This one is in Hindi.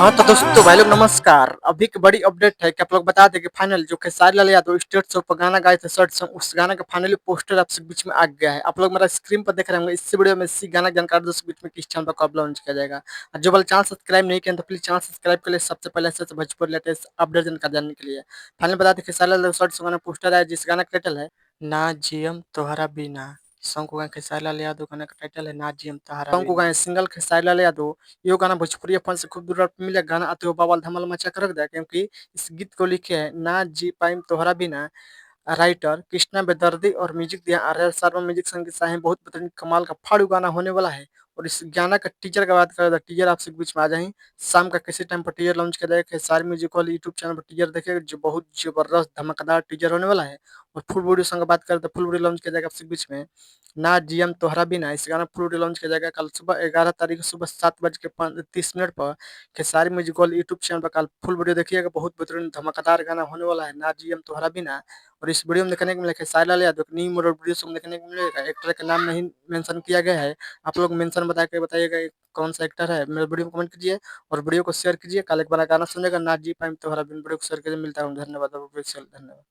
हाँ तो दोस्तों भाई लोग नमस्कार। अभी की बड़ी अपडेट है कि आप लोग बता दें कि फाइनल जो खेसारी लाल यादव स्टेज शो पर गाना गाए थे शॉर्ट सॉन्ग, उस गाना का फाइनली पोस्टर आप सबके बीच में आ गया है। आप लोग मेरा स्क्रीन पर देख रहे होंगे। इसी वीडियो में इसी गाना की जानकारी दोस्तों बीच में किस चैनल पर कब लॉन्च किया जाएगा। और जो वाला चैनल सब्सक्राइब नहीं किया तो प्लीज चैनल सब्सक्राइब कर ले, सबसे पहले ऐसे भोजपुरी लेटेस्ट अपडेट जानकारी जानने के लिए। फाइनल बता दें Khesari Lal short song poster है, जिस गाना का टाइटल है ना जियम तोहरा बिना। सॉन्ग को गाए खेसारी लाल यादव, गाना का टाइटल है ना जियम तोहरा सॉन्ग को गाए सिंगल खेसारी लाल यादव। यो गाना भोजपुरी फैन से खूब दूर मिले, गाना आते हुए बवाल धमाल मचा कर रख दिया, क्योंकि इस गीत को लिखे है ना जी पाइम तोहरा बिना राइटर कृष्णा बेदर्दी और म्यूजिक दिया आर शर्मा। म्यूजिक संगीत साहिब बहुत बेहतरीन कमाल का फाड़ू गाना होने वाला है। और इस गाना का टीजर का बात करें तो टीजर आपसे बीच में आ जाए शाम का किसी टाइम पर टीजर लॉन्च किया जाएगा। सारे म्यूजिक वाले यूट्यूब चैनल पर टीजर देखेगा, जो बहुत जबरदस्त धमाकेदार टीजर होने वाला है। और फुल वीडियो सॉन्ग की बात करें तो फुल वीडियो लॉन्च किया जाएगा आपसे बीच में ना जीएम तोहरा बिना। इस गाना फुल वीडियो लॉन्च किया जाएगा कल सुबह 11 तारीख सुबह 7:30 पर खेसारी म्यूजिक वाले यूट्यूब चैनल पर। कल फुल वीडियो देखिएगा, बहुत बेहतरीन धमाकेदार गाना होने वाला है ना जीएम तोहरा बिना। और इस वीडियो में देखने को मिलेगा Khesari Lal Yadav new model video song देखने को मिलेगा। एक्टर का नाम नहीं मेंशन किया गया है। आप लोग मेंशन बता के बताइएगा ये कौन सा एक्टर है। मेरे वीडियो को कमेंट कीजिए और वीडियो को शेयर कीजिए। कल एक बार गाना सुनेगा ना जी पाइम तोहरा बिन। वीडियो को शेयर कीजिए। मिलता हूँ, धन्यवाद। धन्यवाद।